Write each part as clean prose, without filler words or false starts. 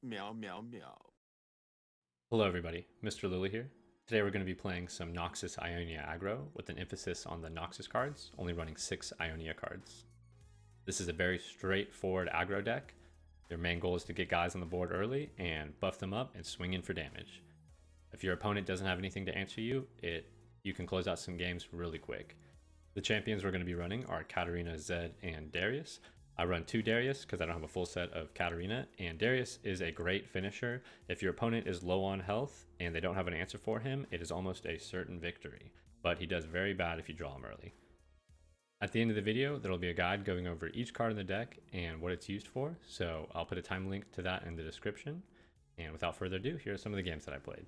Meow, meow, meow. Hello everybody, Mr.Lilly here. Today we're going to be playing some Noxus Ionia Aggro with an emphasis on the Noxus cards, only running 6 Ionia cards. This is a very straightforward aggro deck. Your main goal is to get guys on the board early and buff them up and swing in for damage. If your opponent doesn't have anything to answer you, you can close out some games really quick. The champions we're going to be running are Katarina, Zed, and Darius. I run 2 Darius because I don't have a full set of Katarina, and Darius is a great finisher. If your opponent is low on health and they don't have an answer for him, it is almost a certain victory, but he does very bad if you draw him early. At the end of the video, there will be a guide going over each card in the deck and what it's used for, so I'll put a time link to that in the description. And without further ado, here are some of the games that I played.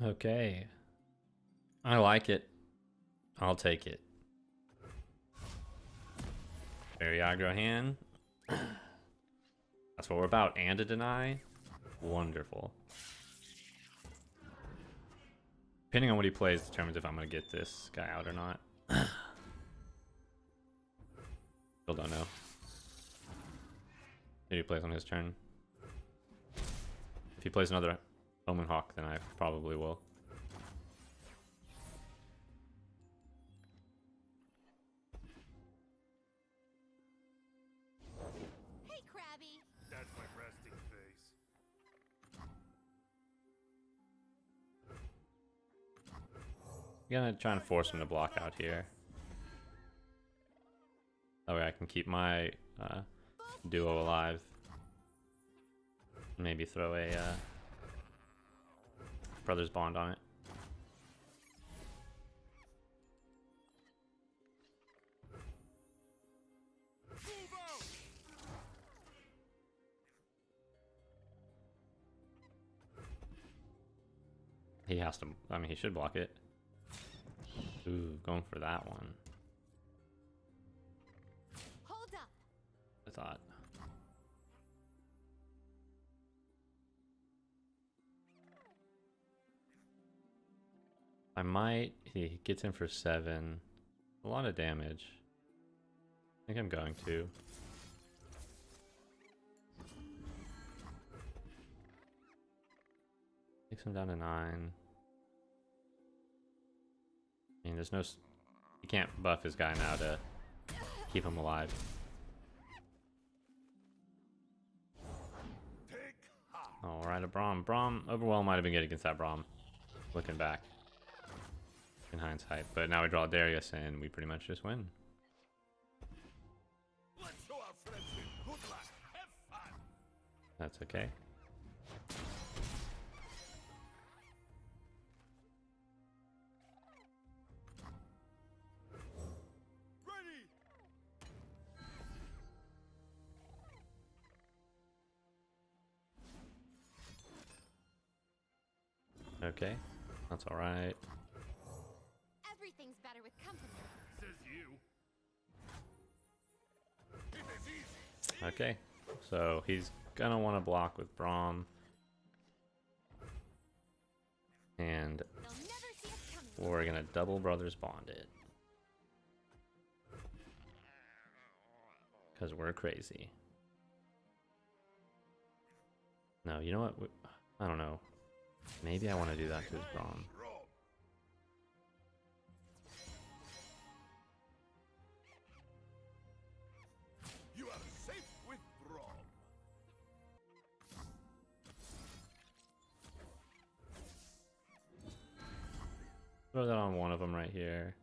Okay, I like it. I'll take it. Very aggro hand. That's what we're about. And a deny. Wonderful. Depending on what he plays determines if I'm going to get this guy out or not. Still don't know. If he plays on his turn. If he plays another Omen Hawk, then I probably will. That's my resting face. I'm gonna try and force him to block out here. That way I can keep my duo alive. Maybe throw a Brothers Bond on it. He has to, I mean, he should block it. Ooh, going for that one. Hold up. I thought. I might, he gets in for 7. A lot of damage. I think I'm going to. Takes him down to 9. I mean, there's no... You can't buff his guy now to keep him alive. Alright, a Braum. Braum, Overwhelm might have been good against that Braum. Looking back. In hindsight. But now we draw Darius and we pretty much just win. That's okay. Okay, that's all right. Everything's better with company. Says you. Okay, so he's gonna want to block with Braum. And They'll never see us coming. we're gonna double Brothers Bond it. Because we're crazy. No, you know what? I don't know. Maybe I want to do that to his Braum. You are safe with Braum. Throw that on one of them right here.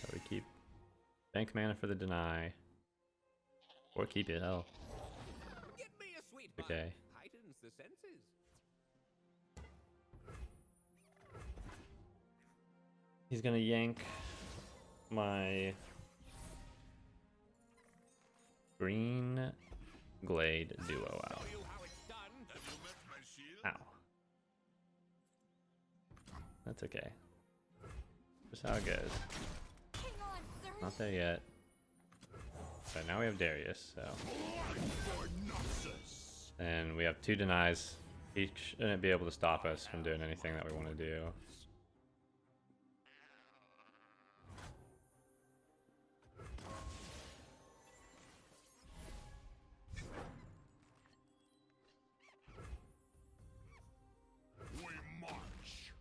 So we keep bank mana for the deny. Or keep it, hell. Get me a sweet Okay. Heightens the senses. He's gonna yank my green glade duo out. Show you how it's done. Have you met my shield? Ow. That's okay. Just how it goes. Hang on, sir. Not there yet. So now we have Darius, so. For Noxus. And we have 2 denies. He shouldn't be able to stop us from doing anything that we want to do. We march.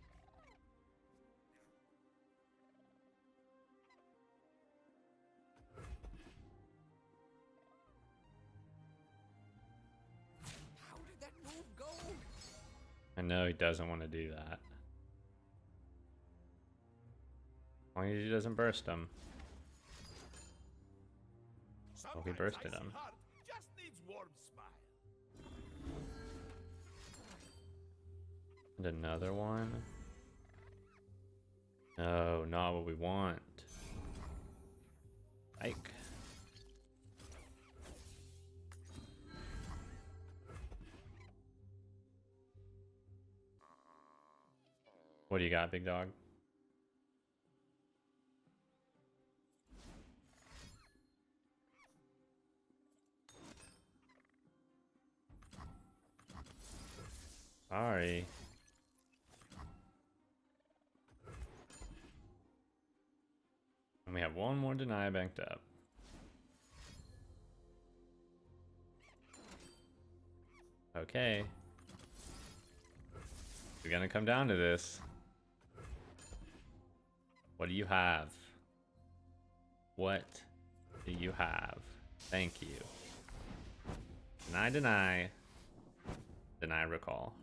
How did that move go? I know he doesn't want to do that. As long as he doesn't burst him. Oh, he Sometimes bursted icy him. heart just needs warm smile. And another one. No, not what we want. Ike. What do you got, big dog? Sorry. And we have one more deny banked up. Okay. We're gonna come down to this. What do you have? What do you have? Thank you. Deny, deny. Deny, recall.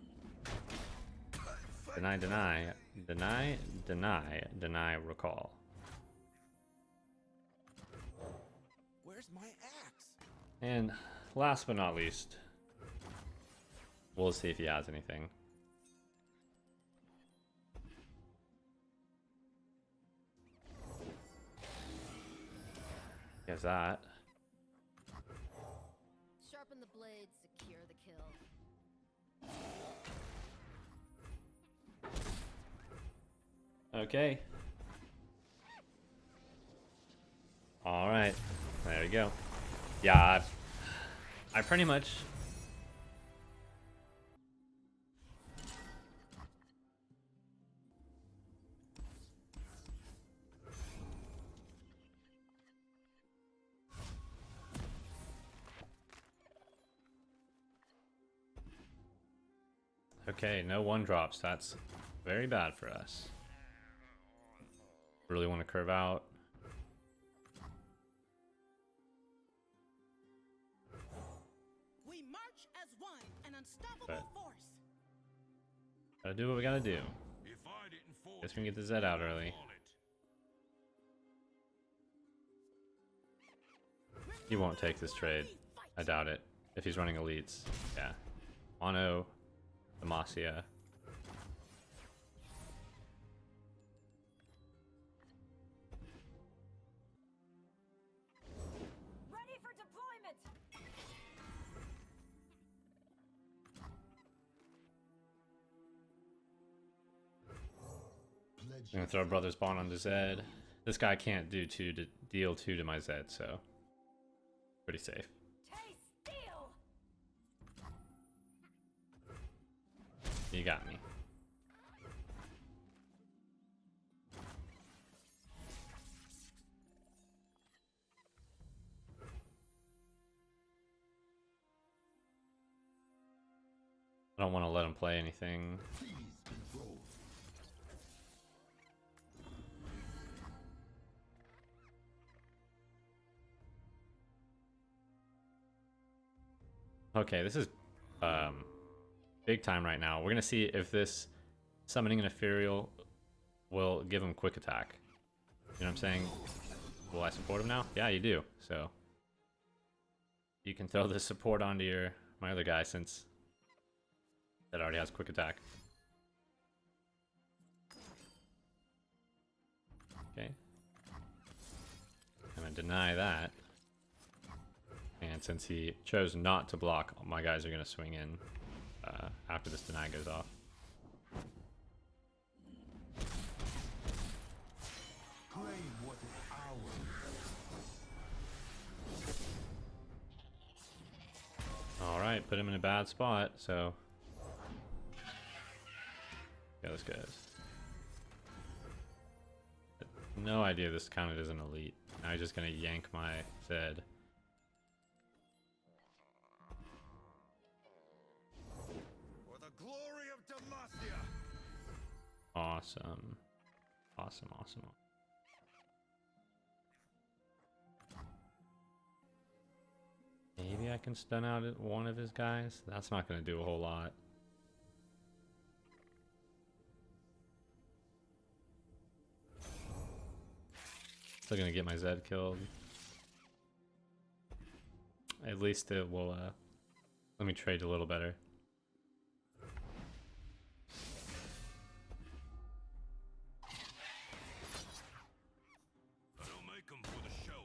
Deny, deny. Deny, deny. Deny, recall. Where's my axe? And last but not least, we'll see if he has anything. He has that. Sharpen the blade, secure the kill. Okay. All right. There we go. Yeah, I pretty much. Okay, no 1-drops. That's very bad for us. Really want to curve out. We march as one, an unstoppable But- force. Gotta do what we gotta do. If I didn't fall, Guess we can get the Z out early. He won't take this trade. I doubt it. If he's running elites. Yeah. Mono, Demacia. Ready for deployment! I'm gonna throw Brother's Bond onto Zed. This guy can't do deal 2 to my Zed, so pretty safe. Taste steel! You got me. I don't want to let him play anything. Okay, this is big time right now. We're gonna see if this summoning an ethereal will give him quick attack. You know what I'm saying? Will I support him now? Yeah, you do. So you can throw the support onto my other guy since that already has quick attack. Okay. I'm gonna deny that. And since he chose not to block, my guys are going to swing in after this deny goes off. claim what is ours. Alright, put him in a bad spot, so... Yeah, this guy is. No idea this counted as an elite. Now he's just gonna yank my Zed. For the glory of Demacia. Awesome. Awesome, awesome. Maybe I can stun out one of his guys? That's not gonna do a whole lot. Still gonna get my Zed killed. At least it will, let me trade a little better. I don't make 'em for the show.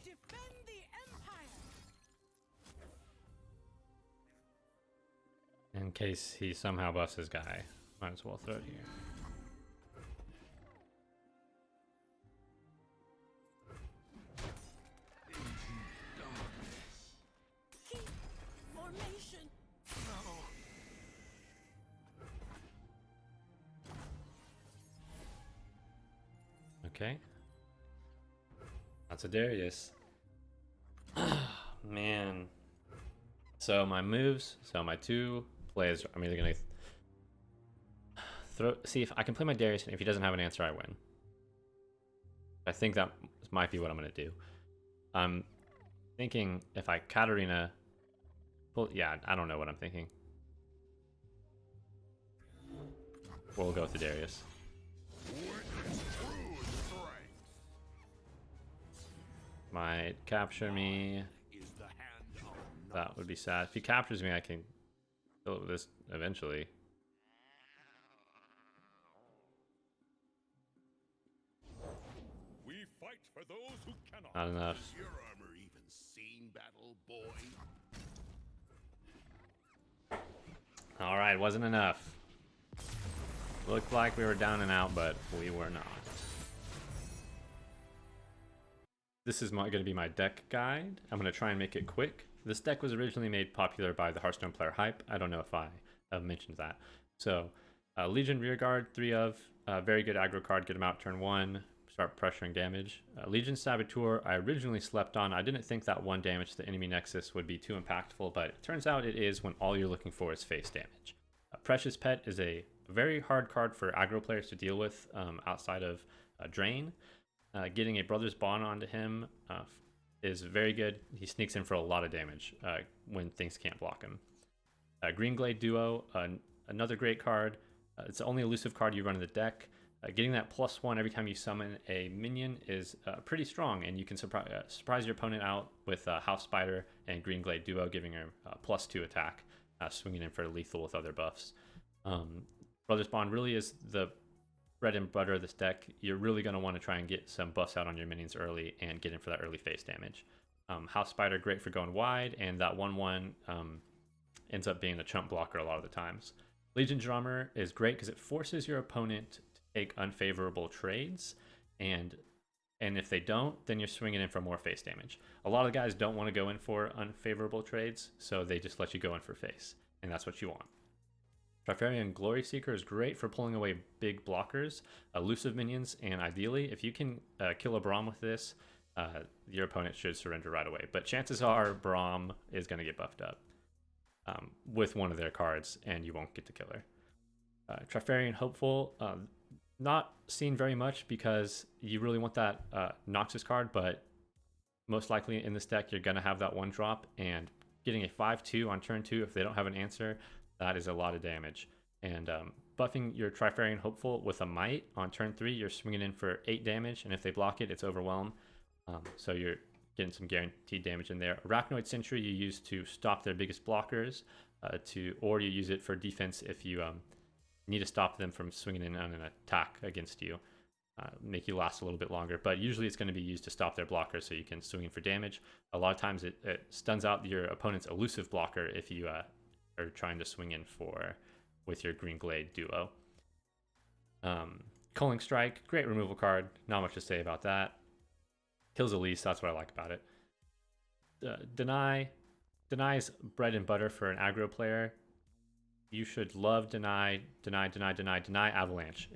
Defend the Empire. In case he somehow buffs his guy, might as well throw it here. Keep formation. Okay. That's a Darius. Man. So my moves, so my two plays, I'm either gonna see if I can play my Darius, and if he doesn't have an answer, I win. I think that might be what I'm gonna do. I'm thinking if I Katarina, well, yeah, I don't know what I'm thinking. We'll go with the Darius. Witness true strength. Might capture me. Is the hand of That would be sad. If he captures me, I can kill it with this eventually. We fight for those who cannot. Not enough. Has your armor even seen battle, boy? Alright, wasn't enough. Looked like we were down and out, but we were not. This is going to be my deck guide. I'm going to try and make it quick. This deck was originally made popular by the Hearthstone player Hype. I don't know if I have mentioned that. So, Legion Rearguard, 3 of, very good aggro card, get him out turn 1, start pressuring damage. Legion Saboteur, I originally slept on. I didn't think that 1 damage to the enemy Nexus would be too impactful, but it turns out it is when all you're looking for is face damage. Precious Pet is a very hard card for aggro players to deal with outside of Drain. Getting a Brother's Bond onto him is very good. He sneaks in for a lot of damage when things can't block him. Green Glade Duo, another great card. It's the only elusive card you run in the deck. Getting that +1 every time you summon a minion is pretty strong, and you can surprise your opponent out with House Spider and Green Glade Duo, giving her +2 attack, swinging in for lethal with other buffs. Brother's Bond really is the bread and butter of this deck. You're really going to want to try and get some buffs out on your minions early and get in for that early face damage. House Spider, great for going wide, and that 1/1 ends up being a chump blocker a lot of the times. Legion Drummer is great because it forces your opponent to take unfavorable trades, and if they don't, then you're swinging in for more face damage. A lot of guys don't want to go in for unfavorable trades, so they just let you go in for face, and that's what you want. Trifarian Glory Seeker is great for pulling away big blockers, elusive minions, and ideally, if you can kill a Braum with this, your opponent should surrender right away. But chances are Braum is going to get buffed up with one of their cards, and you won't get to kill her. Trifarian Hopeful, not seen very much because you really want that Noxus card, but most likely in this deck, you're going to have that 1 drop, and getting a 5/2 on turn 2 if they don't have an answer, that is a lot of damage. And buffing your Trifarian Hopeful with a Might on turn 3, you're swinging in for 8 damage, and if they block it, it's Overwhelm. So you're getting some guaranteed damage in there. Arachnoid Sentry you use to stop their biggest blockers, or you use it for defense if you need to stop them from swinging in on an attack against you. Make you last a little bit longer, but usually it's going to be used to stop their blockers so you can swing in for damage. A lot of times it stuns out your opponent's elusive blocker if you are trying to swing in with your Green Glade Duo. Culling Strike, great removal card. Not much to say about that. Kills Elise, that's what I like about it. Denies bread and butter for an aggro player. You should love deny avalanche.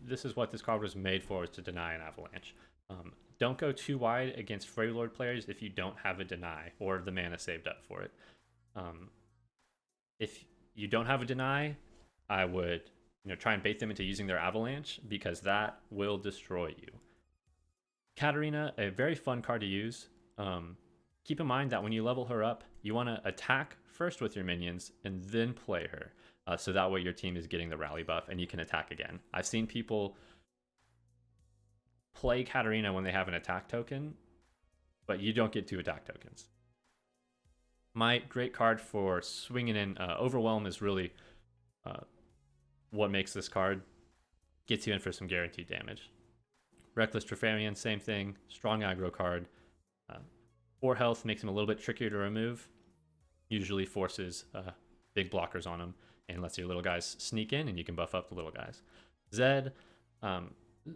This is what this card was made for, is to deny an avalanche. Don't go too wide against Fairy Lord players if you don't have a deny or the mana saved up for it. If you don't have a deny, I would try and bait them into using their avalanche, because that will destroy you. Katarina, a very fun card to use. Keep in mind that when you level her up, you want to attack first with your minions and then play her. So that way your team is getting the rally buff and you can attack again. I've seen people play Katarina when they have an attack token, but you don't get 2 attack tokens. Might, great card for swinging in. Overwhelm is really what makes this card. Gets you in for some guaranteed damage. Reckless Trifarian, same thing. Strong aggro card. 4 health makes him a little bit trickier to remove. Usually forces big blockers on him and lets your little guys sneak in, and you can buff up the little guys. Zed.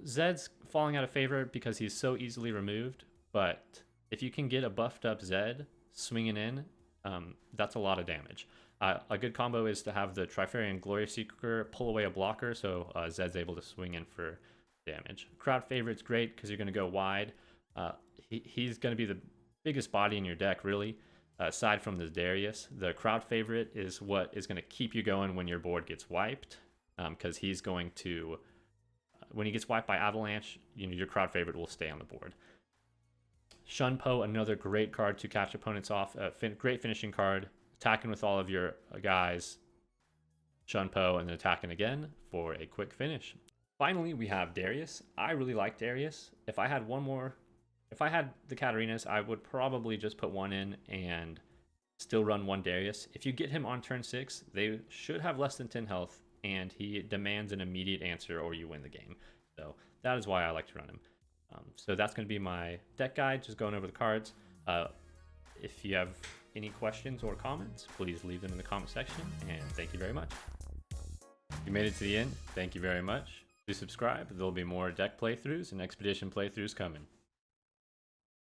Zed's falling out of favor because he's so easily removed, but if you can get a buffed up Zed swinging in, that's a lot of damage. A good combo is to have the Trifarian Glory Seeker pull away a blocker, so Zed's able to swing in for damage. Crowd favorite's great because you're going to go wide. He's going to be the biggest body in your deck, really. Aside from the Darius, the crowd favorite is what is going to keep you going when your board gets wiped, because he's going to, when he gets wiped by Avalanche, your crowd favorite will stay on the board. Shunpo, another great card to catch opponents off. Great finishing card, attacking with all of your guys. Shunpo, and then attacking again for a quick finish. Finally, we have Darius. I really like Darius. If I had the Katarinas, I would probably just put 1 in and still run 1 Darius. If you get him on turn 6, they should have less than 10 health, and he demands an immediate answer or you win the game. So that is why I like to run him. So that's going to be my deck guide, just going over the cards. If you have any questions or comments, please leave them in the comment section, and thank you very much. If you made it to the end, thank you very much. Please subscribe. There'll be more deck playthroughs and expedition playthroughs coming.